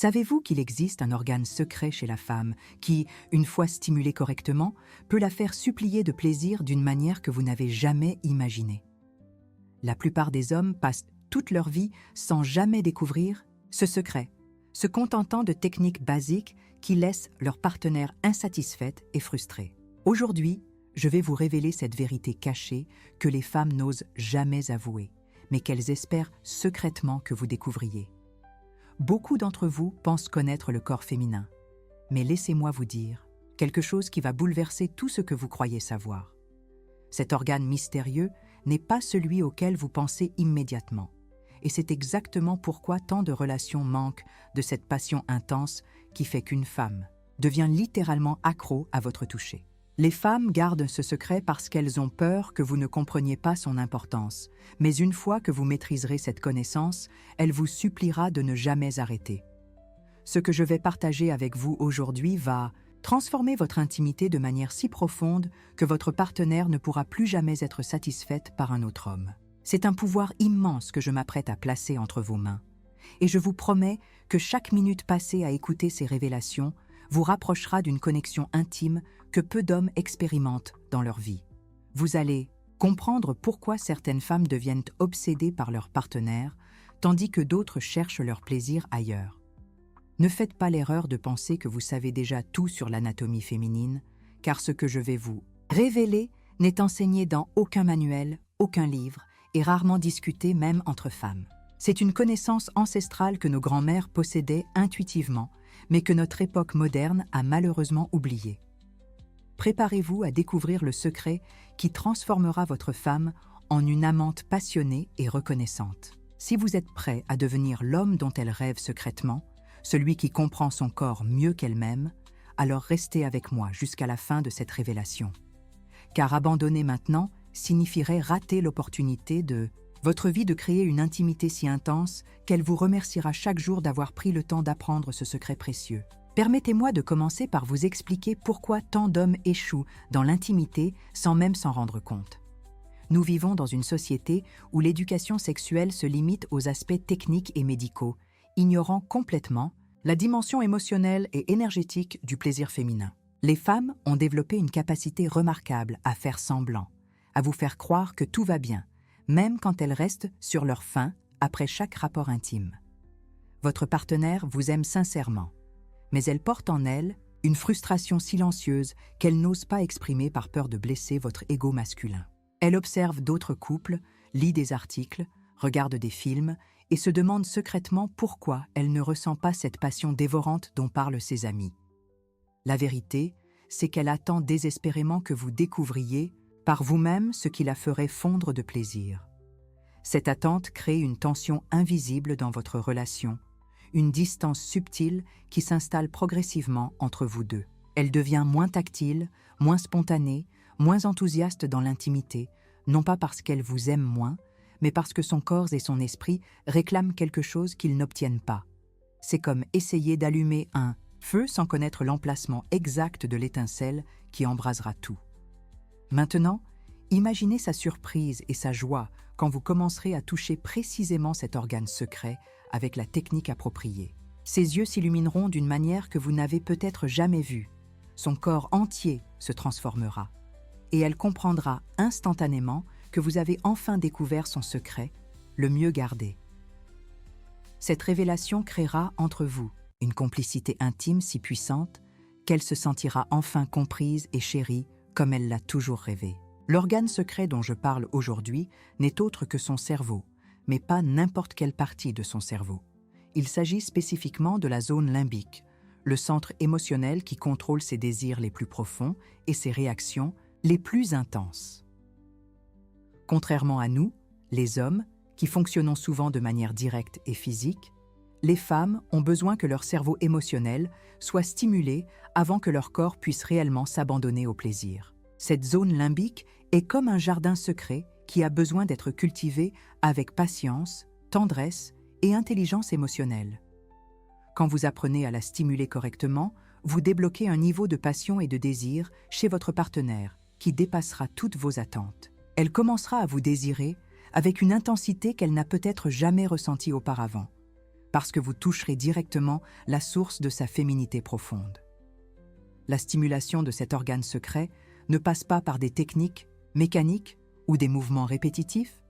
Savez-vous qu'il existe un organe secret chez la femme qui, une fois stimulé correctement, peut la faire supplier de plaisir d'une manière que vous n'avez jamais imaginée? La plupart des hommes passent toute leur vie sans jamais découvrir ce secret, se contentant de techniques basiques qui laissent leur partenaire insatisfaite et frustrée. Aujourd'hui, je vais vous révéler cette vérité cachée que les femmes n'osent jamais avouer, mais qu'elles espèrent secrètement que vous découvriez. Beaucoup d'entre vous pensent connaître le corps féminin, mais laissez-moi vous dire quelque chose qui va bouleverser tout ce que vous croyez savoir. Cet organe mystérieux n'est pas celui auquel vous pensez immédiatement, et c'est exactement pourquoi tant de relations manquent de cette passion intense qui fait qu'une femme devient littéralement accro à votre toucher. Les femmes gardent ce secret parce qu'elles ont peur que vous ne compreniez pas son importance, mais une fois que vous maîtriserez cette connaissance, elle vous suppliera de ne jamais arrêter. Ce que je vais partager avec vous aujourd'hui va transformer votre intimité de manière si profonde que votre partenaire ne pourra plus jamais être satisfaite par un autre homme. C'est un pouvoir immense que je m'apprête à placer entre vos mains, et je vous promets que chaque minute passée à écouter ces révélations vous rapprochera d'une connexion intime que peu d'hommes expérimentent dans leur vie. Vous allez comprendre pourquoi certaines femmes deviennent obsédées par leur partenaire, tandis que d'autres cherchent leur plaisir ailleurs. Ne faites pas l'erreur de penser que vous savez déjà tout sur l'anatomie féminine, car ce que je vais vous révéler n'est enseigné dans aucun manuel, aucun livre, et rarement discuté même entre femmes. C'est une connaissance ancestrale que nos grands-mères possédaient intuitivement, mais que notre époque moderne a malheureusement oubliée. Préparez-vous à découvrir le secret qui transformera votre femme en une amante passionnée et reconnaissante. Si vous êtes prêt à devenir l'homme dont elle rêve secrètement, celui qui comprend son corps mieux qu'elle-même, alors restez avec moi jusqu'à la fin de cette révélation. Car abandonner maintenant signifierait rater l'opportunité de votre vie de créer une intimité si intense qu'elle vous remerciera chaque jour d'avoir pris le temps d'apprendre ce secret précieux. Permettez-moi de commencer par vous expliquer pourquoi tant d'hommes échouent dans l'intimité sans même s'en rendre compte. Nous vivons dans une société où l'éducation sexuelle se limite aux aspects techniques et médicaux, ignorant complètement la dimension émotionnelle et énergétique du plaisir féminin. Les femmes ont développé une capacité remarquable à faire semblant, à vous faire croire que tout va bien, même quand elles restent sur leur faim après chaque rapport intime. Votre partenaire vous aime sincèrement, mais elle porte en elle une frustration silencieuse qu'elle n'ose pas exprimer par peur de blesser votre ego masculin. Elle observe d'autres couples, lit des articles, regarde des films et se demande secrètement pourquoi elle ne ressent pas cette passion dévorante dont parlent ses amis. La vérité, c'est qu'elle attend désespérément que vous découvriez par vous-même ce qui la ferait fondre de plaisir. Cette attente crée une tension invisible dans votre relation, une distance subtile qui s'installe progressivement entre vous deux. Elle devient moins tactile, moins spontanée, moins enthousiaste dans l'intimité, non pas parce qu'elle vous aime moins, mais parce que son corps et son esprit réclament quelque chose qu'ils n'obtiennent pas. C'est comme essayer d'allumer un feu sans connaître l'emplacement exact de l'étincelle qui embrasera tout. Maintenant, imaginez sa surprise et sa joie quand vous commencerez à toucher précisément cet organe secret avec la technique appropriée. Ses yeux s'illumineront d'une manière que vous n'avez peut-être jamais vue. Son corps entier se transformera. Et elle comprendra instantanément que vous avez enfin découvert son secret, le mieux gardé. Cette révélation créera entre vous une complicité intime si puissante qu'elle se sentira enfin comprise et chérie comme elle l'a toujours rêvé. L'organe secret dont je parle aujourd'hui n'est autre que son cerveau, mais pas n'importe quelle partie de son cerveau. Il s'agit spécifiquement de la zone limbique, le centre émotionnel qui contrôle ses désirs les plus profonds et ses réactions les plus intenses. Contrairement à nous, les hommes, qui fonctionnons souvent de manière directe et physique, les femmes ont besoin que leur cerveau émotionnel soit stimulé avant que leur corps puisse réellement s'abandonner au plaisir. Cette zone limbique est comme un jardin secret qui a besoin d'être cultivé avec patience, tendresse et intelligence émotionnelle. Quand vous apprenez à la stimuler correctement, vous débloquez un niveau de passion et de désir chez votre partenaire qui dépassera toutes vos attentes. Elle commencera à vous désirer avec une intensité qu'elle n'a peut-être jamais ressentie auparavant. parce que vous toucherez directement la source de sa féminité profonde. La stimulation de cet organe secret ne passe pas par des techniques mécaniques ou des mouvements répétitifs,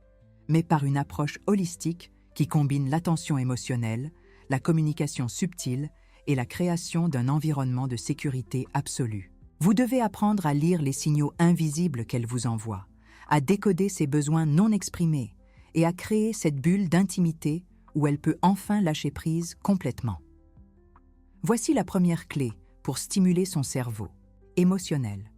mais par une approche holistique qui combine l'attention émotionnelle, la communication subtile et la création d'un environnement de sécurité absolue. Vous devez apprendre à lire les signaux invisibles qu'elle vous envoie, à décoder ses besoins non exprimés et à créer cette bulle d'intimité où elle peut enfin lâcher prise complètement. Voici la première clé pour stimuler son cerveau émotionnel.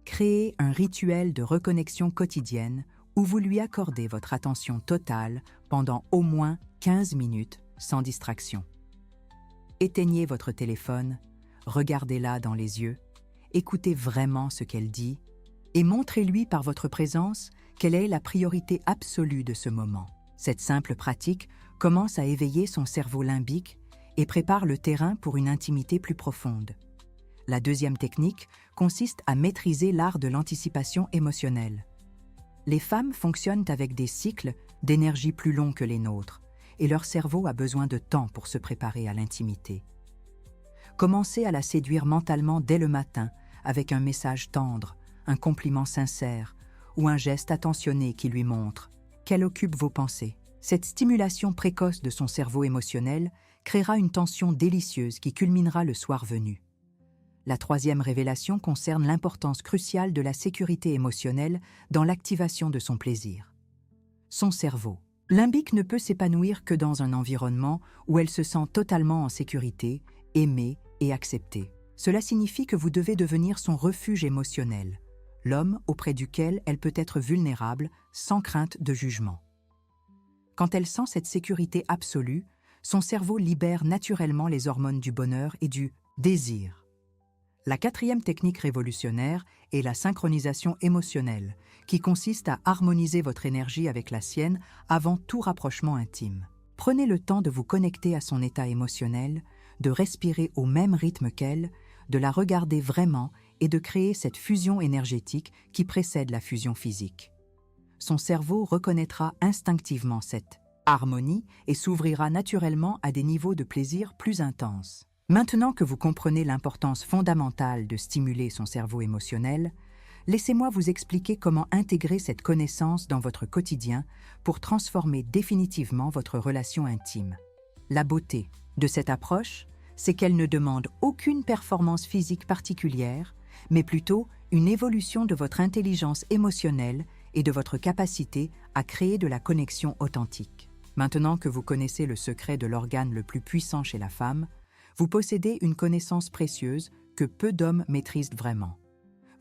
Créez un rituel de reconnexion quotidienne où vous lui accordez votre attention totale pendant au moins 15 minutes sans distraction. Éteignez votre téléphone, regardez-la dans les yeux, écoutez vraiment ce qu'elle dit et montrez-lui par votre présence quelle est la priorité absolue de ce moment. Cette simple pratique commence à éveiller son cerveau limbique et prépare le terrain pour une intimité plus profonde. La deuxième technique consiste à maîtriser l'art de l'anticipation émotionnelle. Les femmes fonctionnent avec des cycles d'énergie plus longs que les nôtres, et leur cerveau a besoin de temps pour se préparer à l'intimité. Commencez à la séduire mentalement dès le matin avec un message tendre, un compliment sincère ou un geste attentionné qui lui montre qu'elle occupe vos pensées. Cette stimulation précoce de son cerveau émotionnel créera une tension délicieuse qui culminera le soir venu. La troisième révélation concerne l'importance cruciale de la sécurité émotionnelle dans l'activation de son plaisir. Son cerveau limbique ne peut s'épanouir que dans un environnement où elle se sent totalement en sécurité, aimée et acceptée. Cela signifie que vous devez devenir son refuge émotionnel, l'homme auprès duquel elle peut être vulnérable sans crainte de jugement. Quand elle sent cette sécurité absolue, son cerveau libère naturellement les hormones du bonheur et du désir. La quatrième technique révolutionnaire est la synchronisation émotionnelle, qui consiste à harmoniser votre énergie avec la sienne avant tout rapprochement intime. Prenez le temps de vous connecter à son état émotionnel, de respirer au même rythme qu'elle, de la regarder vraiment et de créer cette fusion énergétique qui précède la fusion physique. Son cerveau reconnaîtra instinctivement cette harmonie et s'ouvrira naturellement à des niveaux de plaisir plus intenses. Maintenant que vous comprenez l'importance fondamentale de stimuler son cerveau émotionnel, laissez-moi vous expliquer comment intégrer cette connaissance dans votre quotidien pour transformer définitivement votre relation intime. La beauté de cette approche, c'est qu'elle ne demande aucune performance physique particulière, mais plutôt une évolution de votre intelligence émotionnelle et de votre capacité à créer de la connexion authentique. Maintenant que vous connaissez le secret de l'organe le plus puissant chez la femme, vous possédez une connaissance précieuse que peu d'hommes maîtrisent vraiment.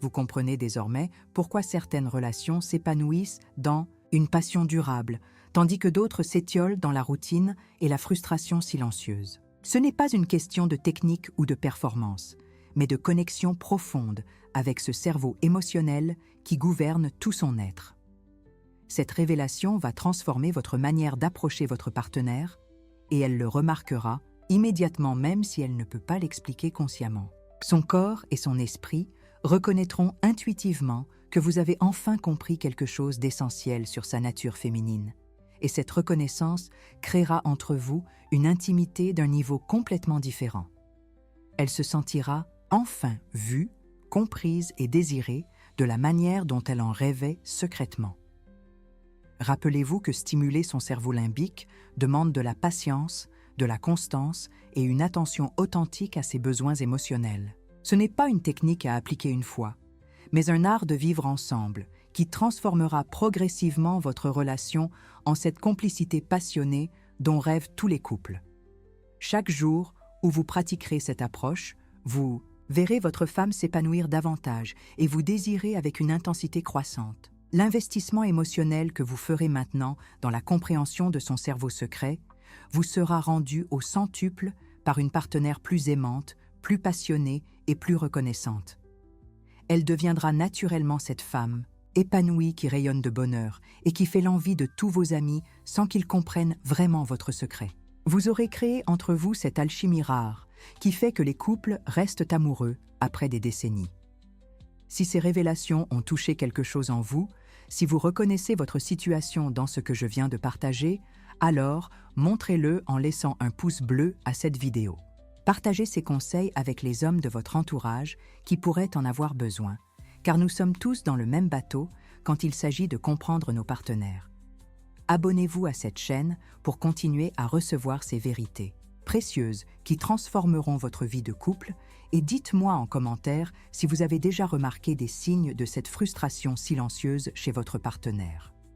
Vous comprenez désormais pourquoi certaines relations s'épanouissent dans une passion durable, tandis que d'autres s'étiolent dans la routine et la frustration silencieuse. Ce n'est pas une question de technique ou de performance, mais de connexion profonde avec ce cerveau émotionnel qui gouverne tout son être. Cette révélation va transformer votre manière d'approcher votre partenaire et elle le remarquera immédiatement même si elle ne peut pas l'expliquer consciemment. Son corps et son esprit reconnaîtront intuitivement que vous avez enfin compris quelque chose d'essentiel sur sa nature féminine. Et cette reconnaissance créera entre vous une intimité d'un niveau complètement différent. Elle se sentira enfin vue, comprise et désirée de la manière dont elle en rêvait secrètement. Rappelez-vous que stimuler son cerveau limbique demande de la patience, de la constance et une attention authentique à ses besoins émotionnels. Ce n'est pas une technique à appliquer une fois, mais un art de vivre ensemble qui transformera progressivement votre relation en cette complicité passionnée dont rêvent tous les couples. Chaque jour où vous pratiquerez cette approche, vous verrez votre femme s'épanouir davantage et vous désirer avec une intensité croissante. L'investissement émotionnel que vous ferez maintenant dans la compréhension de son cerveau secret vous sera rendu au centuple par une partenaire plus aimante, plus passionnée et plus reconnaissante. Elle deviendra naturellement cette femme, épanouie qui rayonne de bonheur et qui fait l'envie de tous vos amis sans qu'ils comprennent vraiment votre secret. Vous aurez créé entre vous cette alchimie rare qui fait que les couples restent amoureux après des décennies. Si ces révélations ont touché quelque chose en vous, si vous reconnaissez votre situation dans ce que je viens de partager, alors montrez-le en laissant un pouce bleu à cette vidéo. Partagez ces conseils avec les hommes de votre entourage qui pourraient en avoir besoin, car nous sommes tous dans le même bateau quand il s'agit de comprendre nos partenaires. Abonnez-vous à cette chaîne pour continuer à recevoir ces vérités précieuses qui transformeront votre vie de couple, et dites-moi en commentaire si vous avez déjà remarqué des signes de cette frustration silencieuse chez votre partenaire.